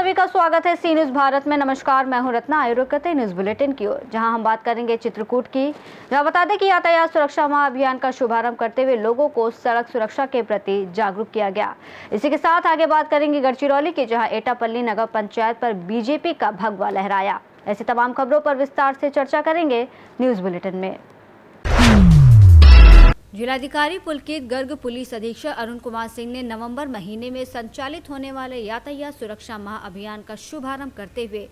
सभी का स्वागत है सी न्यूज भारत में। नमस्कार, मैं हूं रत्ना। आइए रुक करते हैं न्यूज बुलेटिन की ओर, जहां हम बात करेंगे चित्रकूट की। जहां बता दें कि यातायात सुरक्षा माह अभियान का शुभारंभ करते हुए लोगों को सड़क सुरक्षा के प्रति जागरूक किया गया। इसी के साथ आगे बात करेंगे गढ़चिरौली की, जहाँ एटापल्ली नगर पंचायत पर बीजेपी का भगवा लहराया। ऐसी तमाम खबरों पर विस्तार से चर्चा करेंगे न्यूज बुलेटिन में। जिलाधिकारी पुलकित गर्ग, पुलिस अधीक्षक अरुण कुमार सिंह ने नवंबर महीने में संचालित होने वाले यातायात सुरक्षा माह अभियान का शुभारंभ करते हुए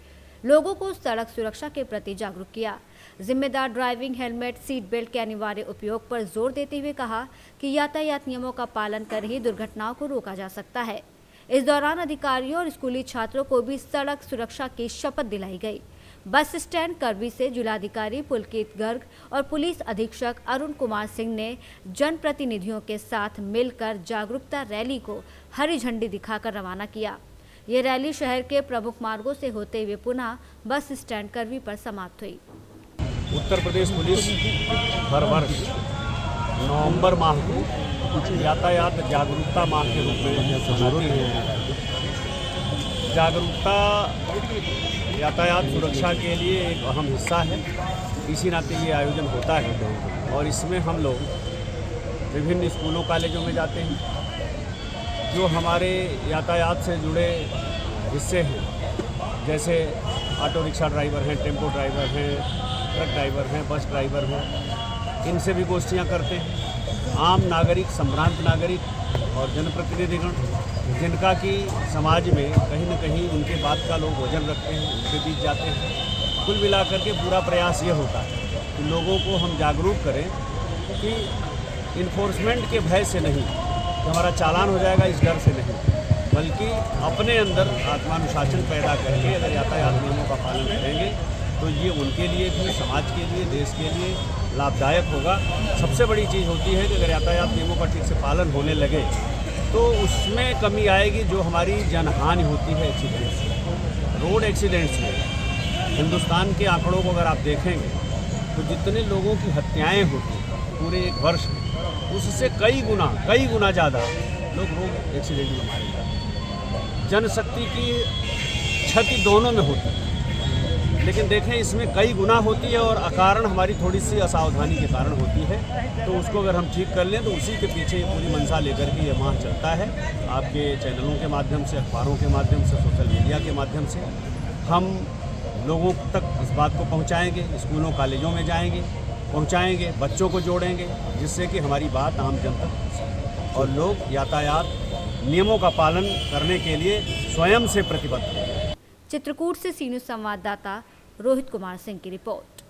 लोगों को सड़क सुरक्षा के प्रति जागरूक किया। जिम्मेदार ड्राइविंग, हेलमेट, सीट बेल्ट के अनिवार्य उपयोग पर जोर देते हुए कहा कि यातायात नियमों का पालन कर ही दुर्घटनाओं को रोका जा सकता है। इस दौरान अधिकारियों और स्कूली छात्रों को भी सड़क सुरक्षा की शपथ दिलाई गई। बस स्टैंड करवी से जिलाधिकारी पुलकित गर्ग और पुलिस अधीक्षक अरुण कुमार सिंह ने जनप्रतिनिधियों के साथ मिलकर जागरूकता रैली को हरी झंडी दिखाकर रवाना किया। ये रैली शहर के प्रमुख मार्गों से होते हुए पुनः बस स्टैंड करवी पर समाप्त हुई। उत्तर प्रदेश पुलिस हर वर्ष नवंबर माह को यातायात जागरूकता माह के रूप में मनाती है। जागरूकता यातायात सुरक्षा के लिए एक अहम हिस्सा है, इसी नाते ये आयोजन होता है। और इसमें हम लोग विभिन्न स्कूलों कॉलेजों में जाते हैं। जो हमारे यातायात से जुड़े हिस्से हैं, जैसे ऑटो रिक्शा ड्राइवर हैं, टेम्पो ड्राइवर हैं, ट्रक ड्राइवर हैं, बस ड्राइवर हैं, इनसे भी गोष्ठियाँ करते हैं। आम नागरिक, संभ्रांत नागरिक और जनप्रतिनिधिगण जिनका कि समाज में कहीं न कहीं उनके बात का लोग वजन रखते हैं, उनके बीच जाते हैं। कुल मिलाकर के पूरा प्रयास ये होता है कि लोगों को हम जागरूक करें कि इन्फोर्समेंट के भय से नहीं, कि हमारा चालान हो जाएगा इस डर से नहीं, बल्कि अपने अंदर आत्मानुशासन पैदा करके अगर यातायात नियमों का पालन करेंगे तो ये उनके लिए भी, समाज के लिए, देश के लिए लाभदायक होगा। सबसे बड़ी चीज़ होती है कि अगर यातायात नियमों का ठीक से पालन होने लगे तो उसमें कमी आएगी जो हमारी जनहानि होती है एक्सीडेंट्स, रोड एक्सीडेंट्स में। हिंदुस्तान के आंकड़ों को अगर आप देखेंगे तो जितने लोगों की हत्याएं होती हैं पूरे एक वर्ष में, उससे कई गुना ज़्यादा लोग रोड एक्सीडेंट में मारे जाते हैं। जनशक्ति की क्षति दोनों में होती है, लेकिन देखें इसमें कई गुना होती है और अकारण हमारी थोड़ी सी असावधानी के कारण होती है। तो उसको अगर हम ठीक कर लें तो उसी के पीछे ये पूरी मंशा लेकर के ये माह चलता है। आपके चैनलों के माध्यम से, अखबारों के माध्यम से, सोशल मीडिया के माध्यम से हम लोगों तक इस बात को पहुंचाएंगे, स्कूलों कॉलेजों में जाएंगे, पहुंचाएंगे, बच्चों को जोड़ेंगे, जिससे कि हमारी बात आम जन तक पहुंचे और लोग यातायात नियमों का पालन करने के लिए स्वयं से प्रतिबद्ध हों। चित्रकूट से सी न्यूज संवाददाता रोहित कुमार सिंह की रिपोर्ट।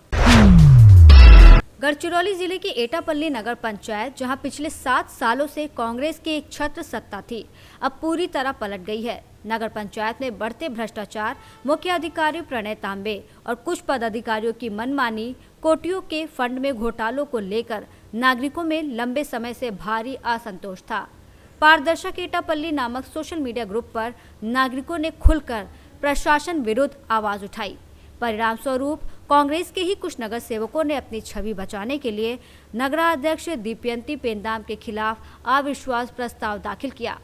गढ़चिरौली जिले की एटापल्ली नगर पंचायत, जहां पिछले 7 सालों से कांग्रेस की एक छत्र सत्ता थी, अब पूरी तरह पलट गई है। नगर पंचायत में बढ़ते भ्रष्टाचार, मुख्य अधिकारी प्रणय तांबे और कुछ पदाधिकारियों की मनमानी, कोटियों के फंड में घोटालों को लेकर नागरिकों में लंबे समय से भारी असंतोष था। पारदर्शक एटापल्ली नामक सोशल मीडिया ग्रुप पर नागरिकों ने खुलकर प्रशासन विरुद्ध आवाज उठाई। परिणाम स्वरूप कांग्रेस के ही कुछ नगर सेवकों ने अपनी छवि बचाने के लिए नगराध्यक्ष दीप्यंती पेंदाम के खिलाफ अविश्वास प्रस्ताव दाखिल किया।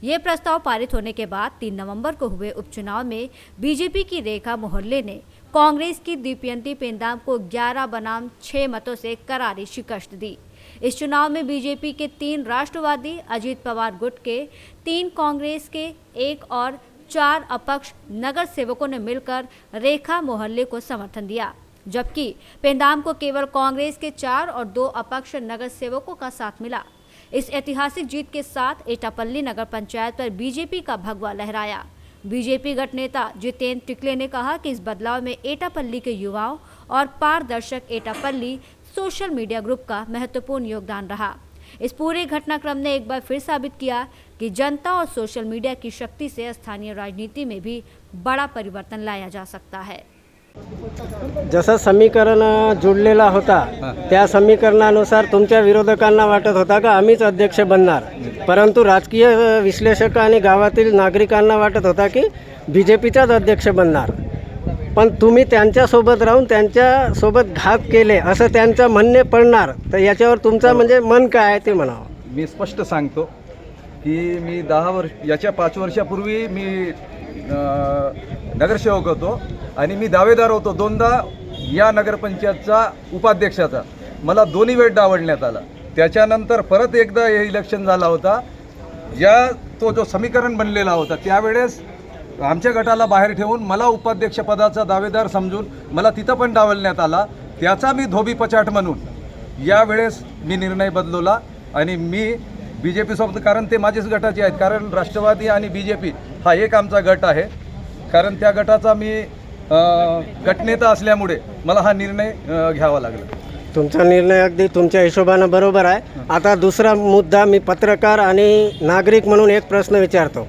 ये प्रस्ताव पारित होने के बाद 3 नवंबर को हुए उपचुनाव में बीजेपी की रेखा मोहल्ले ने कांग्रेस की दीप्यंती पेंदाम को 11 बनाम 6 मतों से करारी शिकस्त दी। इस चुनाव में बीजेपी के 3 राष्ट्रवादी, अजीत पवार गुट के 3 कांग्रेस के 1 और 4 अपक्ष नगर सेवकों ने मिलकर रेखा मोहल्ले को समर्थन दिया, जबकि पेंदाम को केवल कांग्रेस के 4 और 2 अपक्ष नगर सेवकों का साथ मिला। इस ऐतिहासिक जीत के साथ एटापल्ली नगर पंचायत पर बीजेपी का भगवा लहराया। बीजेपी गठ नेता जितेंद्र टिकले ने कहा कि इस बदलाव में एटापल्ली के युवाओं और पारदर्शक एटापल्ली सोशल मीडिया ग्रुप का महत्वपूर्ण योगदान रहा। इस पूरे घटनाक्रम ने एक बार फिर साबित किया कि जनता और सोशल मीडिया की शक्ति से स्थानीय राजनीति में भी बड़ा परिवर्तन लाया जा सकता है। जसं समीकरण जुळलेला होता त्या समीकरणानुसार तुमच्या विरोधकांना वाटत होता का आम्हीच अध्यक्ष बनणार, परंतु राजकीय विश्लेषक आणि गावातील नागरिकांना वाटत होता की बीजेपीचाच अध्यक्ष बनणार। पण तुम्ही त्यांच्यासोबत राहून त्यांच्यासोबत घात केले असं त्यांचं म्हणणे पडणार, तर याच्यावर तुमचं म्हणजे मन काय ते म्हणावं। मी स्पष्ट सांगतो की मी 10 वर्ष याच्या 5 वर्षापूर्वी मी नगरसेवक होतो आणि मी दावेदार होतो दोनदा या नगरपंचायतचा उपाध्यक्षाचा. मला दोन्ही वेळ डावलण्यात आला. त्याच्यानंतर परत एकदा हे इलेक्शन झाला होता. तो जो समीकरण बनलेला होता त्यावेळेस आमच्या गटाला बाहेर ठेवून मला उपाध्यक्षपदाचा दावेदार समजून मला तिथं पण डावलण्यात आला. त्याचा मी धोबी पचाट म्हणून यावेळेस मी निर्णय बदलवला आणि मी BJP सोबत, कारण ते माझेच गटाचे आहेत, कारण राष्ट्रवादी आणि BJP हा एक आमचा गट आहे. कारण त्या गटाचा मी गटनेता असल्यामुळे मला हा निर्णय घ्यावा लागला. तुमचा निर्णय अगदी तुमच्या हिशोबानं बरोबर आहे. आता दुसरा मुद्दा, मी पत्रकार आणि नागरिक म्हणून एक प्रश्न विचारतो.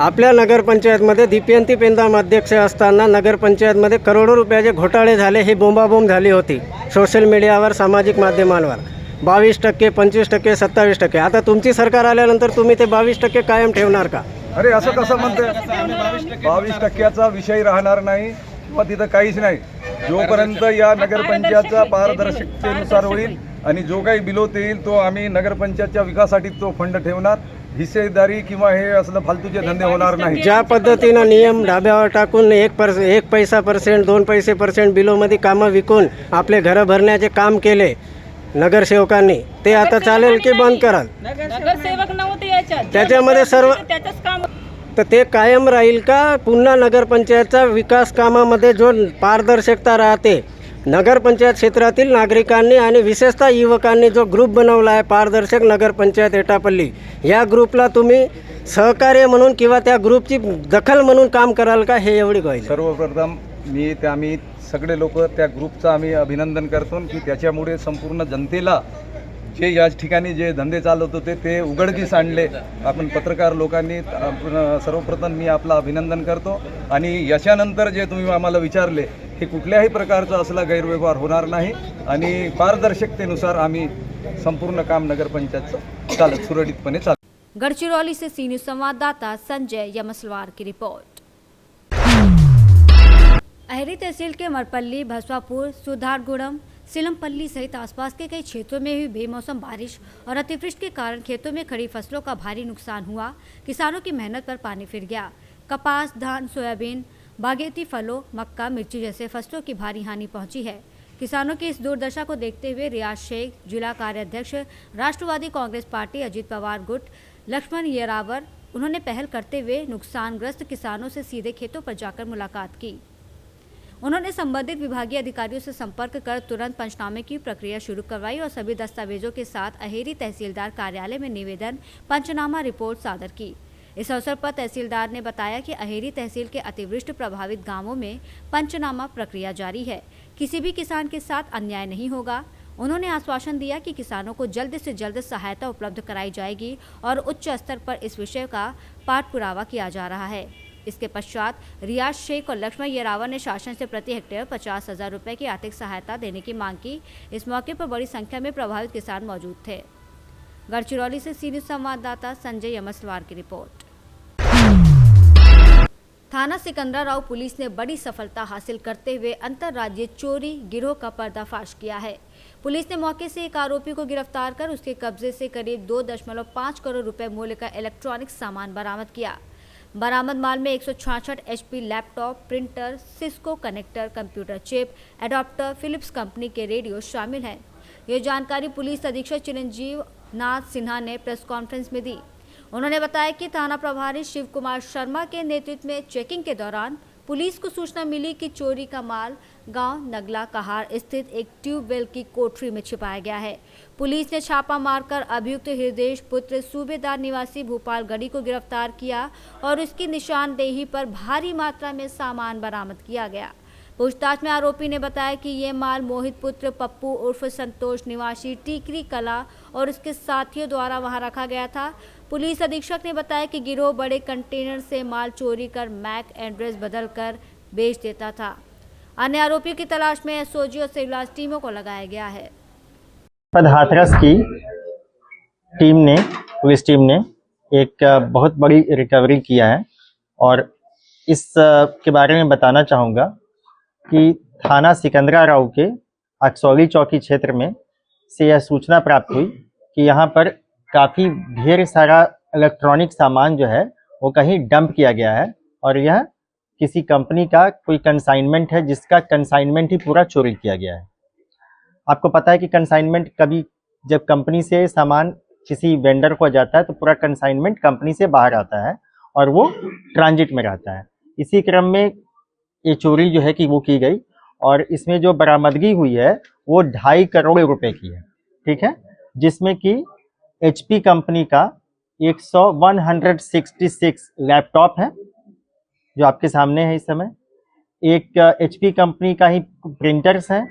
आपल्या नगरपंचायतमध्ये दीप्यंती पेंदाम अध्यक्ष असताना नगरपंचायतमध्ये करोडो रुपयाचे घोटाळे झाले, ही बोंबाबोंब झाली होती सोशल मीडियावर, सामाजिक माध्यमांवर. 22%, 25%, 27%. आता तुमची सरकार आल्यानंतर तुम्ही ते 22% कायम ठेवणार का? अरे असं कसं म्हणते? 22%चा विषय राहणार नाही किंवा तिथं काहीच नाही. जोपर्यंत या नगरपंचायतचा पारदर्शकतेनुसार होईल आणि जो काही बिलोत येईल तो आम्ही नगरपंचायतच्या विकासासाठी तो फंड ठेवणार. हिस्सेदारी किंवा हे असलं फालतूचे धंदे होणार नाही. ज्या पद्धतीनं नियम ढाब्यावर टाकून 1 पैसा %, 2 पैसे % बिलोमध्ये कामं विकून आपले घरं भरण्याचे काम केले नगरसेवकांनी, ते आता चालेल की बंद कराल? नगरसेवक नव्हते याच्यात, त्याच्यामध्ये सर्व त्याचंच काम. तर ते कायम राहील का? पुन्हा नगरपंचायतचा विकास कामामध्ये जो पारदर्शकता राहते, नगरपंचायत क्षेत्रातील नागरिकांनी आणि विशेषतः युवकांनी जो ग्रुप बनवला आहे पारदर्शक नगरपंचायत एटापल्ली, या ग्रुपला तुम्ही सहकार्य म्हणून किंवा त्या ग्रुपची दखल म्हणून काम कराल का, हे एवढी होईल? सर्वप्रथम आम्ही सगळे लोक त्या ग्रुपचं आम्ही अभिनंदन करतो की त्याच्यामुळे संपूर्ण जनतेला जे या ठिकाणी जे धंदे चालवत होते ते उघडकीस आणले. आपण पत्रकार लोकांनी सर्वप्रथम मी आपलं अभिनंदन करतो. आणि याच्यानंतर जे तुम्ही आम्हाला विचारले, हे कुठल्याही प्रकारचा असला गैरव्यवहार होणार नाही आणि पारदर्शकतेनुसार आम्ही संपूर्ण काम नगरपंचायतचं सुरळीतपणे चालू. गढ़चिरौली से सी न्यूज संवाददाता संजय यमसवार की रिपोर्ट। अहेरी तहसील के मरपल्ली, भसवापुर, सुधारगुड़म, सिलमपल्ली सहित आसपास के कई क्षेत्रों में हुई बेमौसम बारिश और अतिवृष्टि के कारण खेतों में खड़ी फसलों का भारी नुकसान हुआ। किसानों की मेहनत पर पानी फिर गया। कपास, धान, सोयाबीन, बागेती फलों, मक्का, मिर्ची जैसे फसलों की भारी हानि पहुंची है। किसानों की इस दुर्दशा को देखते हुए रियाज शेख, जिला कार्याध्यक्ष राष्ट्रवादी कांग्रेस पार्टी अजित पवार गुट, लक्ष्मण येरावर, उन्होंने पहल करते हुए नुकसानग्रस्त किसानों से सीधे खेतों पर जाकर मुलाकात की। उन्होंने संबंधित विभागीय अधिकारियों से संपर्क कर तुरंत पंचनामे की प्रक्रिया शुरू करवाई और सभी दस्तावेजों के साथ अहेरी तहसीलदार कार्यालय में निवेदन पंचनामा रिपोर्ट सादर की। इस अवसर पर तहसीलदार ने बताया कि अहेरी तहसील के अतिवृष्टि प्रभावित गांवों में पंचनामा प्रक्रिया जारी है, किसी भी किसान के साथ अन्याय नहीं होगा। उन्होंने आश्वासन दिया कि किसानों को जल्द से जल्द सहायता उपलब्ध कराई जाएगी और उच्च स्तर पर इस विषय का पाठ पुरावा किया जा रहा है। इसके पश्चात रियाज शेख और लक्ष्मण येरावर ने शासन से प्रति हेक्टेयर 50,000 रुपये की आर्थिक सहायता देने की मांग की। इस मौके पर बड़ी संख्या में प्रभावित किसान मौजूद थे। गढ़चिरौली से सी न्यूज संवाददाता संजय यमसवार की रिपोर्ट। थाना सिकंदराबाद पुलिस ने बड़ी सफलता हासिल करते हुए अंतर्राज्यीय चोरी गिरोह का पर्दाफाश किया है। पुलिस ने मौके से एक आरोपी को गिरफ्तार कर उसके कब्जे से करीब 2.5 करोड़ रुपए मूल्य का इलेक्ट्रॉनिक सामान बरामद किया। बरामद माल में 166 HP laptop, printer, Cisco connector, computer chip, adapter, Philips company के रेडियो शामिल हैं। ये जानकारी पुलिस अधीक्षक चिरंजीव नाथ सिन्हा ने प्रेस कॉन्फ्रेंस में दी। उन्होंने बताया कि थाना प्रभारी शिव कुमार शर्मा के नेतृत्व में चेकिंग के दौरान पुलिस को सूचना मिली कि चोरी का माल गांव नगला कहार स्थित एक ट्यूबवेल की कोठरी में छिपाया गया है। पुलिस ने छापा मारकर अभियुक्त हृदय पुत्र सूबेदार निवासी भोपाल गढ़ी को गिरफ्तार किया और उसकी निशानदेही पर भारी मात्रा में सामान बरामद किया गया। पूछताछ में आरोपी ने बताया कि ये माल मोहित पुत्र पप्पू उर्फ संतोष निवासी टीकरी कला और उसके साथियों द्वारा वहां रखा गया था। पुलिस अधीक्षक ने बताया कि गिरोह बड़े कंटेनर से माल चोरी कर मैक एड्रेस बदलकर बेच देता था। अन्य आरोपियों की तलाश में एसओजी और सिविल टीमों को लगाया गया है। हाथरस की पुलिस टीम ने एक बहुत बड़ी रिकवरी किया है और इस के बारे में बताना चाहूँगा कि थाना सिकंदराबाद के अक्सौली चौकी क्षेत्र में से यह सूचना प्राप्त हुई कि यहाँ पर काफ़ी ढेर सारा इलेक्ट्रॉनिक सामान जो है वो कहीं डंप किया गया है और यह किसी कंपनी का कोई कंसाइनमेंट है जिसका कंसाइनमेंट ही पूरा चोरी किया गया है। आपको पता है कि कंसाइनमेंट कभी जब कंपनी से सामान किसी वेंडर को जाता है तो पूरा कंसाइनमेंट कंपनी से बाहर आता है और वो ट्रांजिट में रहता है। इसी क्रम में ये चोरी जो है कि वो की गई और इसमें जो बरामदगी हुई है वो 2.5 करोड़ रुपए की है, ठीक है, जिसमें कि HP कंपनी का 166 लैपटॉप है जो आपके सामने है इस समय, एक HP कंपनी का ही प्रिंटर्स है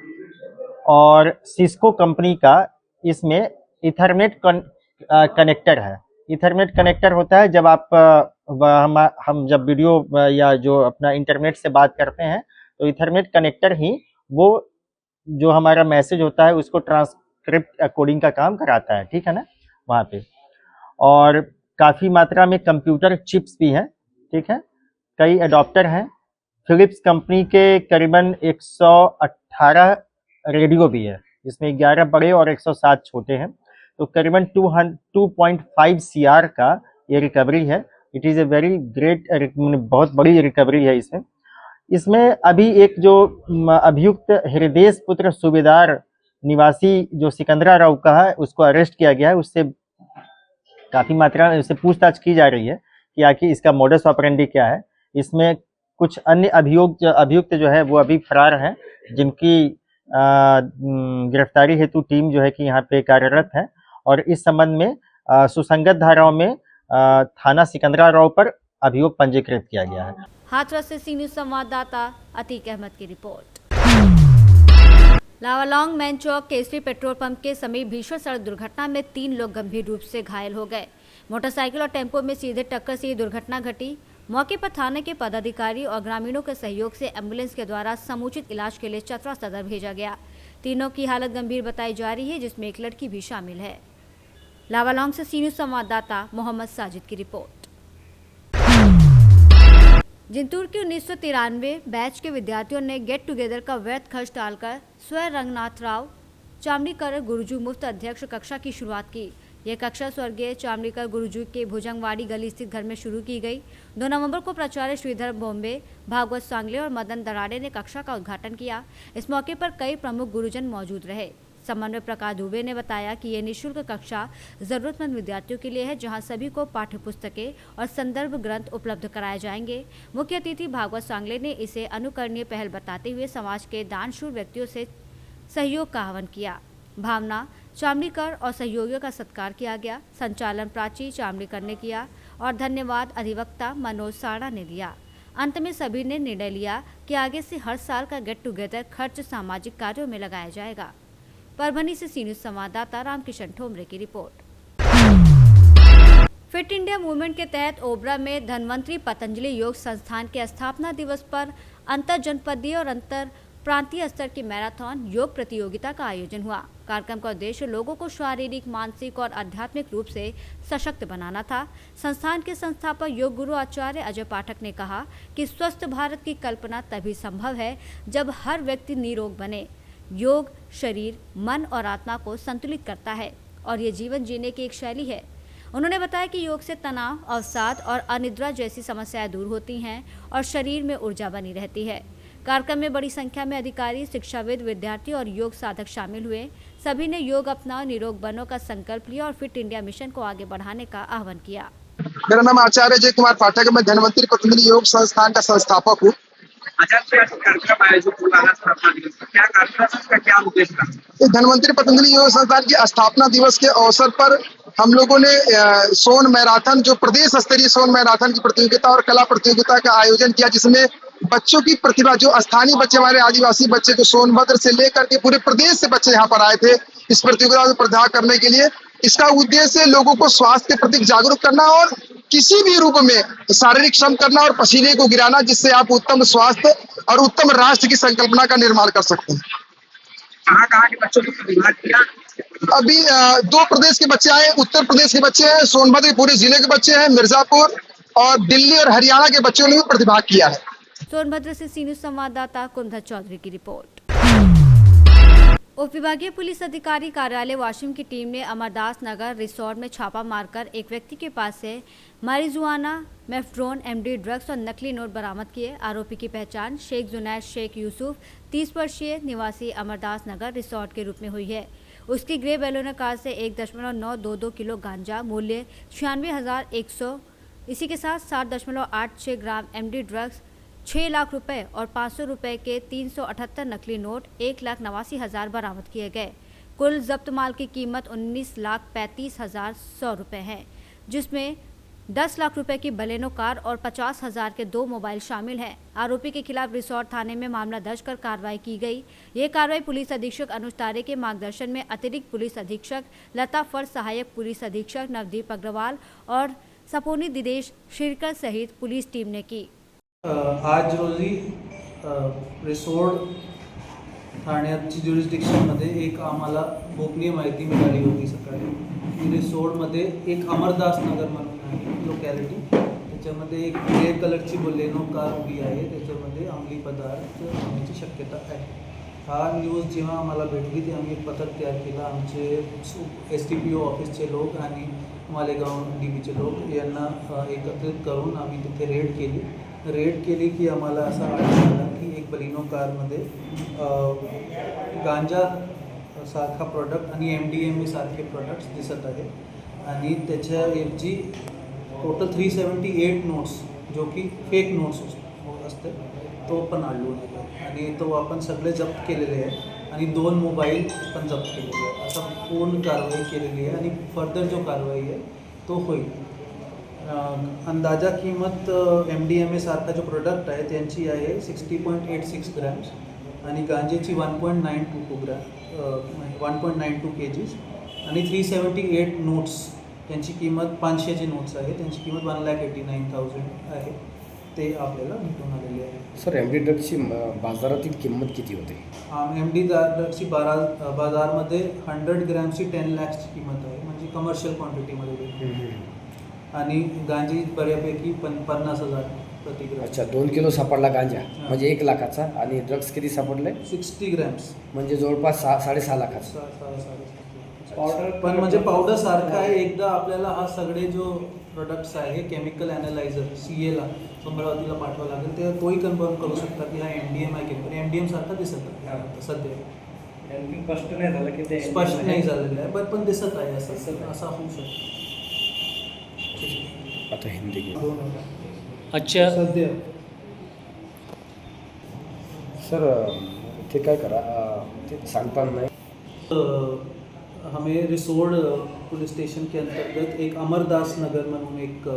और सिस्को कंपनी का इसमें इथरनेट कनेक्टर है। इथरनेट कनेक्टर होता है जब आप हम जब वीडियो या जो अपना इंटरनेट से बात करते हैं तो इथरनेट कनेक्टर ही वो जो हमारा मैसेज होता है उसको ट्रांसक्रिप्ट कोडिंग का काम कराता है, ठीक है ना, वहाँ पे। और काफ़ी मात्रा में कंप्यूटर चिप्स भी हैं, ठीक है, कई एडॉप्टर हैं। फिलिप्स कंपनी के करीबन 118 रेडियो भी है, जिसमें 11 बड़े और 107 छोटे हैं, तो करीबन 2.5 CR का ये रिकवरी है। It is a very great, बहुत बड़ी रिकवरी है इसमें। इसमें अभी एक जो अभियुक्त हृदय पुत्र सूबेदार निवासी जो सिकंदरा राव का है उसको अरेस्ट किया गया है। उससे काफ़ी मात्रा में उससे पूछताछ की जा रही है कि आखिर इसका मोडस ऑपरेंडी क्या है। इसमें कुछ अन्य अभियुक्त जो है वो अभी फरार हैं, जिनकी गिरफ्तारी हेतु टीम जो है कि यहाँ पे कार्यरत है और इस संबंध में सुसंगत धाराओं में थाना सिकंदरा राव पर अभियोग पंजीकृत किया गया है। हाथरस से सी न्यूज संवाददाता अतीक अहमद की रिपोर्ट। लावालौंग मैन चौक केसरी पेट्रोल पंप के समीप भीषण सड़क दुर्घटना में 3 लोग गंभीर रूप से घायल हो गए। मोटरसाइकिल और टेम्पो में सीधे टक्कर से ये दुर्घटना घटी। मौके पर थाने के पदाधिकारी और ग्रामीणों के सहयोग से एम्बुलेंस के द्वारा समुचित इलाज के लिए चतरा सदर भेजा गया। तीनों की हालत गंभीर बताई जा रही है, जिसमें एक लड़की भी शामिल है। लावालौंग से सी न्यूज संवाददाता मोहम्मद साजिद की रिपोर्ट। जिंतूर के 1993 बैच के विद्यार्थियों ने गेट टुगेदर का व्यर्थ खर्च टालकर स्वयं रंगनाथ राव चामड़ीकर गुरुजू मुफ्त अध्यक्ष कक्षा की शुरुआत की। यह कक्षा स्वर्गीय चामड़ीकर गुरुजू के भुजंगवाड़ी गली स्थित घर में शुरू की गई। 2 नवंबर को प्राचार्य श्रीधर बॉम्बे, भागवत सांगले और मदन दराड़े ने कक्षा का उद्घाटन किया। इस मौके पर कई प्रमुख गुरुजन मौजूद रहे। समन्वय प्रकाश दुबे ने बताया कि यह निःशुल्क कक्षा जरूरतमंद विद्यार्थियों के लिए है, जहां सभी को पाठ्य पुस्तकें और संदर्भ ग्रंथ उपलब्ध कराए जाएंगे। मुख्य अतिथि भागवत सांगले ने इसे अनुकरणीय पहल बताते हुए समाज के दानशूर व्यक्तियों से सहयोग का आह्वान किया। भावना चामड़ीकर और सहयोगियों का सत्कार किया गया। संचालन प्राची चामड़ीकर ने किया और धन्यवाद अधिवक्ता मनोज साड़ा ने दिया। अंत में सभी ने निर्णय लिया कि आगे से हर साल का गेट टुगेदर खर्च सामाजिक कार्यों में लगाया जाएगा। परभनी से सी न्यूज संवाददाता रामकिशन ठोमरे की रिपोर्ट। फिट इंडिया मूवमेंट के तहत ओबरा में धन्वंतरी पतंजलि योग संस्थान के स्थापना दिवस पर अंतर जनपदीय और अंतर प्रांतीय स्तर की मैराथन योग प्रतियोगिता का आयोजन हुआ। कार्यक्रम का उद्देश्य लोगों को शारीरिक, मानसिक और आध्यात्मिक रूप से सशक्त बनाना था। संस्थान के संस्थापक योग गुरु आचार्य अजय पाठक ने कहा कि स्वस्थ भारत की कल्पना तभी संभव है जब हर व्यक्ति निरोग बने। योग शरीर, मन और आत्मा को संतुलित करता है और ये जीवन जीने की एक शैली है। उन्होंने बताया कि योग से तनाव, अवसाद और अनिद्रा जैसी समस्याएं दूर होती हैं और शरीर में ऊर्जा बनी रहती है। कार्यक्रम में बड़ी संख्या में अधिकारी, शिक्षाविद, विद्यार्थी और योग साधक शामिल हुए। सभी ने योग अपनाओ, निरोग बनो का संकल्प लिया और फिट इंडिया मिशन को आगे बढ़ाने का आह्वान किया। मेरा नाम आचार्य अजय कुमार पाठक है। मैं धन्वंतरी पतंजलि योग संस्थान का संस्थापक हूँ। धन्वंतरी पतंजलि योग संस्थान की स्थापना दिवस के अवसर पर हम लोगों ने सोन मैराथन, जो प्रदेश स्तरीय सोन मैराथन की प्रतियोगिता और कला प्रतियोगिता का आयोजन किया, जिसमें बच्चों की प्रतिभा, जो स्थानीय बच्चे, हमारे आदिवासी बच्चे जो सोनभद्र से लेकर के पूरे प्रदेश से बच्चे यहाँ पर आए थे इस प्रतियोगिता में प्रतिभाग करने के लिए। इसका उद्देश्य लोगों को स्वास्थ्य के प्रति जागरूक करना और किसी भी रूप में शारीरिक श्रम करना और पसीने को गिराना, जिससे आप उत्तम स्वास्थ्य और उत्तम राष्ट्र की संकल्पना का निर्माण कर सकते हैं। कहाँ के बच्चों ने प्रतिभाग किया? अभी 2 प्रदेश के बच्चे आए। उत्तर प्रदेश के बच्चे हैं, सोनभद्र पूरे जिले के बच्चे हैं, मिर्जापुर और दिल्ली और हरियाणा के बच्चों ने भी प्रतिभाग किया है। सोनभद्र से सी न्यूज संवाददाता कुंदर चौधरी की रिपोर्ट। उप विभागीय पुलिस अधिकारी कार्यालय वाशिम की टीम ने अमरदास नगर रिसोर्ट में छापा मारकर एक व्यक्ति के पास से मारिजुआना, मेफ्ड्रोन, एमडी ड्रग्स और नकली नोट बरामद किए। आरोपी की पहचान शेख जुनैद शेख यूसुफ 30 वर्षीय निवासी अमरदास नगर रिसोर्ट के रूप में हुई है। उसकी ग्रे बैलोना कार से 1.922 किलो गांजा मूल्य 96,100, इसी के साथ 7.86 ग्राम एमडी ड्रग्स, 6 लाख रुपए और 500 रुपए के 378 नकली नोट 1,89,000 बरामद किए गए। कुल जब्त माल की कीमत 19,35,100 रुपए है, जिसमें 10 लाख रुपए की बलेनो कार और 50,000 के 2 मोबाइल शामिल हैं। आरोपी के खिलाफ रिसोर्ट थाने में मामला दर्ज कर कार्रवाई की गई। ये कार्रवाई पुलिस अधीक्षक अनुज तारे के मार्गदर्शन में अतिरिक्त पुलिस अधीक्षक लता फर्ज, सहायक पुलिस अधीक्षक नवदीप अग्रवाल और सपोनी दिनेश शिरकर सहित पुलिस टीम ने की। आज रोजी रिसोड ठाण्याची ज्युरिस्डिक्शनमध्ये एक आम्हाला गोपनीय माहिती मिळाली होती सकाळी की रिसोडमध्ये एक अमरदास नगर म्हणून आहे लोकॅलिटी, त्याच्यामध्ये एक ग्रे कलरची बोलेनो कार उभी आहे, त्याच्यामध्ये अंमली पदार्थ होण्याची शक्यता आहे। हा न्यूज जेव्हा आम्हाला भेटली ते आम्ही एक पथक तयार केला। आमचे STPO ऑफिसचे लोक आणि मालेगाव DBचे लोक यांना एकत्रित करून आम्ही तिथे रेड केली की आम्हाला असा आढळून आला की एक बलिनो कारमध्ये गांजा सारखा प्रोडक्ट आणि MDMA सारखे प्रोडक्ट्स दिसत आहे आणि त्याच्याऐवजी टोटल 378 नोट्स जो की फेक नोट्स असते तो पण आढळून आला आणि तो आपण सगळे जप्त केलेले आहे आणि 2 मोबाईल पण जप्त केलेले आहे। असा पूर्ण कारवाई केलेली आहे आणि फर्दर जो कारवाई आहे तो होईल। अंदाजा कीमत MDMA सारखा जो प्रोडक्ट आहे त्यांची आहे 60.86 ग्रॅम्स आणि गांजेची 1.92 kgs आणि 378 नोट्स, त्यांची किंमत 500चे नोट्स आहे, त्यांची किंमत 1,89,000 आहे, ते आपल्याला भेटून आलेले आहे। सर MD ड्रग्सची बाजारातील किंमत किती होते? MD ड्रग्सची बाजारमध्ये 100 ग्रॅमची 10 लाखची किंमत आहे, म्हणजे कमर्शियल क्वांटिटीमध्ये भेटते आणि गांजी बऱ्यापैकी 50,000 प्रति ग्रॅम। अच्छा, 2 किलो सापडला गांजा म्हणजे 1 लाखाचा आणि ड्रग्स किती सापडले? 60 ग्रॅम्स म्हणजे जवळपास 6.5 लाखाचा पावडर, पण म्हणजे पावडर सारखा आहे। एकदा आपल्याला हा सगळे जो प्रोडक्ट्स आहे केमिकल ॲनालायझर CA ला अमरावतीला पाठवावं लागेल, ते तोही कन्फर्म करू शकता की हा MDM आहे की नाही। MDM सारखा दिसत आहे सध्या, स्पष्ट नाही झालं की ते स्पष्ट नाही झालेलं आहे, पण दिसत आहे असा होऊ शकतो। आता हिंदी अच्छा सध्या सर ते काय करा ते सांगता नाही। हमें रिसोड पुलिस स्टेशन के अंतर्गत एक अमरदास नगर म्हणून एक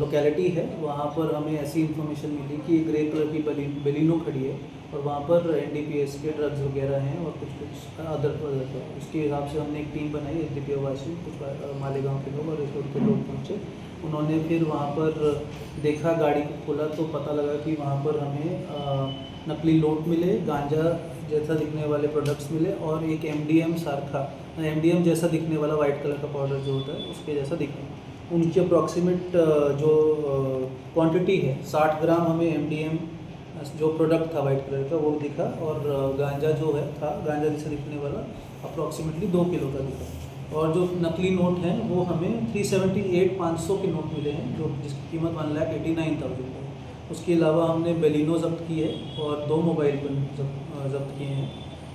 लोकेलिटी है, वहाँ पर हमें ऐसी इन्फॉर्मेशन मिली कि ग्रे कलर की बलिनो खड़ी है और वहाँ पर NDPS के ड्रग्स वगैरह हैं और कुछ अदर उसके हिसाब से हमने एक टीम बनाई SDPO वाशिम, कुछ मालेगांव के लोग और रिसोड के लोग पहुँचे। उन्होंने फिर वहाँ पर देखा, गाड़ी को खोला तो पता लगा कि वहाँ पर हमें नकली नोट मिले, गांजा जैसा दिखने वाले प्रोडक्ट्स मिले और एक MDM जैसा दिखने वाला वाइट कलर का पाउडर जो होता है उसके जैसा दिखने, उनकी अप्रॉक्सीमेट जो क्वांटिटी है 60 ग्राम हमें MDM जो प्रोडक्ट था वाइट कलर का वो दिखा और गांजा जो है था गांजा जैसा दिखने वाला अप्रॉक्सीमेटली 2 किलो का दिखा और जो नकली नोट हैं वो हमें 378,500 के नोट मिले हैं जो जिसकी कीमत 1,89,000 है। उसके अलावा हमने बेलिनो जब्त की है और 2 मोबाइल जब्त किए हैं।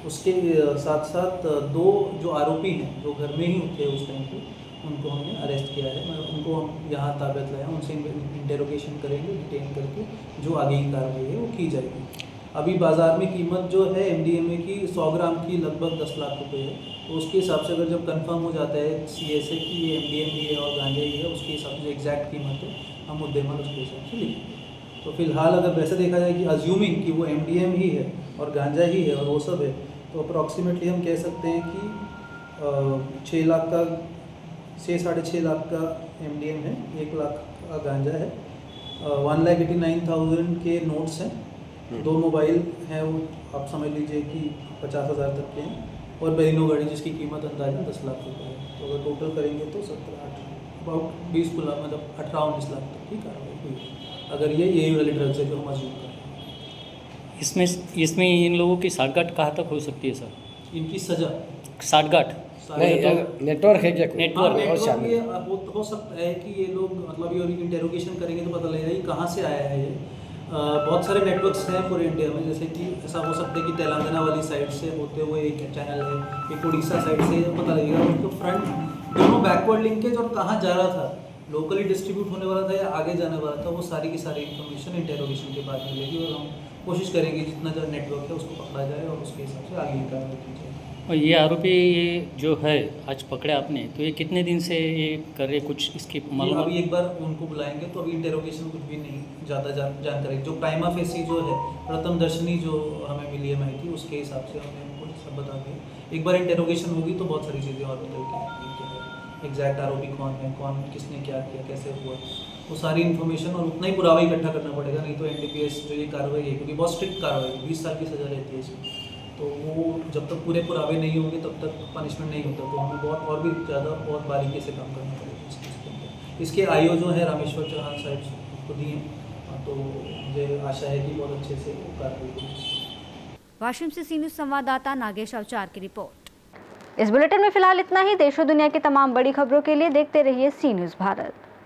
उसके साथ साथ 2 जो आरोपी हैं जो घर में ही थे उस टाइम पे, उनको हमने अरेस्ट किया है, उनको हम यहाँ ताबत लाए हैं, उनसे इंटेरोगेशन करेंगे, डिटेन करके जो आगे की कार्रवाई है वो की जाएगी। अभी बाज़ार में कीमत जो है MDMA की 100 ग्राम की लगभग 10 लाख रुपए है, तो उसके हिसाब से अगर जब कंफर्म हो जाता है CA से कि ये MDMA है और गांजा ही है, उसके हिसाब से एग्जैक्ट कीमत है हम मुद्देमाल उसके हिसाब से लिखेंगे। तो फिलहाल अगर वैसे देखा जाए कि अज्यूमिंग कि वो MDM ही है और गांजा ही है और वो सब है, तो अप्रॉक्सीमेटली हम कह सकते हैं कि 6 लाख का 6-6.5 लाख का MDM है, 1 लाख का गांजा है, 1,89,000 के नोट्स हैं, 2 मोबाइल हैं, वो आप समझ लीजिए कि 50,000 तक के हैं और बेलिनो गाड़ी जिसकी कीमत अंदाजा 10 लाख रुपये है। तो अगर टोटल करेंगे तो 17-18 20 लाख मतलब 18-19 लाख तक की कार्रवाई हुई अगर यही वाली ड्रग्स है जो हम अज्यूम कर रहे हैं। इसमें इन लोगों की साठगांठ कहाँ तक हो सकती है सर? इनकी सजा साठगांठ नेटवर्क है क्या कोई? नेटवर्क और नेटवर्क शामिल ये हो सकता है कि ये लोग मतलब ये इंटेरोगेशन करेंगे तो पता लगेगा कि कहाँ से आया है ये। बहुत सारे नेटवर्क्स हैं पूरे इंडिया में, जैसे कि ऐसा हो सकता है कि तेलंगाना वाली साइड से होते हुए एक चैनल है, एक उड़ीसा साइड से पता लगेगा उनके फ्रंट दोनों बैकवर्ड लिंकेज और कहाँ जा रहा था, लोकली डिस्ट्रीब्यूट होने वाला था या आगे जाने वाला था, वो सारी की सारी इन्फॉर्मेशन इंटेरोगेशन के बाद मिलेगी और हम कोशिश करेंगे जितना जो नेटवर्क है उसको पकड़ा जाए और उसके हिसाब से आगे की कार्रवाई की जाए। और ये आरोपी ये जो है आज पकड़े आपने, तो ये कितने दिन से ये कर रहे, कुछ इसकी मालूम? अभी एक बार उनको बुलाएंगे तो अभी इंटेरोगेशन कुछ भी नहीं ज़्यादा जानकारी, जो प्राइमा फेसी जो है प्रथम दर्शनी जो हमें मिली है माहिती उसके हिसाब से हमें उनको सब बता दें। एक बार इंटेरोगेशन होगी तो बहुत सारी चीज़ें और बताएगी कि एग्जैक्ट आरोपी कौन है, कौन किसने क्या किया, कैसे हुआ, वो सारी इन्फॉर्मेशन और उतना ही पुरावा इकट्ठा करना पड़ेगा, नहीं तो NDPS जो ये कार्रवाई है क्योंकि बहुत स्ट्रिक्ट कार्रवाई है, 20 साल की सज़ा रहती है इसमें, तो वो जब तक पूरे पुरावे नहीं होंगे तब तक पनिशमेंट नहीं होता, तो हमें बहुत और भी ज़्यादा बहुत बारीकी से काम करना पड़ेगा इस चीज़ के अंदर। इसके आईओ जो है रामेश्वर चौहान साहब को दिए, तो मुझे आशा है कि बहुत अच्छे से वो कार्रवाई होगी। वाशिम से सी न्यूज़ संवाददाता नागेश अवचार की रिपोर्ट। इस बुलेटिन में फिलहाल इतना ही। देश और दुनिया की तमाम बड़ी खबरों के लिए देखते रहिए सी न्यूज़ भारत।